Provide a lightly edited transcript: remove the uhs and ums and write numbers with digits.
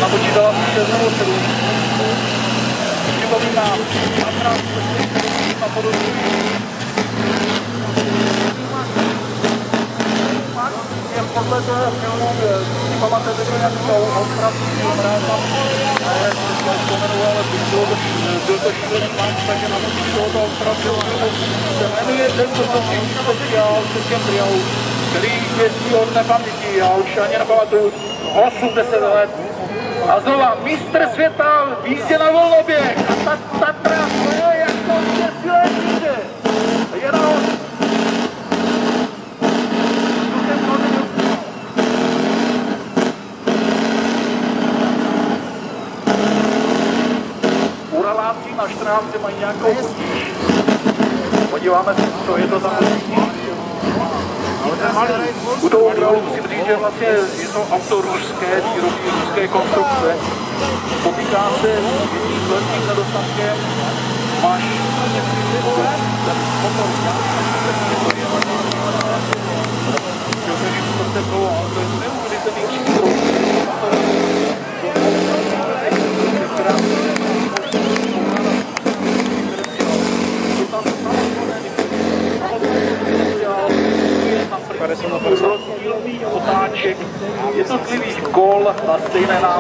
napočítala 6 nebo 7. Připomínám, na podobně. Podle toho filmu, si pamatujete, že nějakou opravdu film tam, ale vzpomenu, ale byl to šílený manč, takže na moci tohoto opravdu se jmenuje tento speciál v Českém triálu, který jezdí od nepaměti, já už ani nepamatuju, 80 let. A znova mistr světa v jízdě na volnoběh. A ta Tatra, to je jako štěstilé dítě. Jenom Uraláci na 14 mají nějakou potíž. Podíváme se, co je to za potíž. U toho Uralu musím říct, že vlastně je to auto ruské, výrobní ruské konstrukce. Potýká se s jedním velkým nedostatkem. Máš ten motor, to je neuvěřitelný rozdílový otáček jednotlivých kol na stejné nápravě.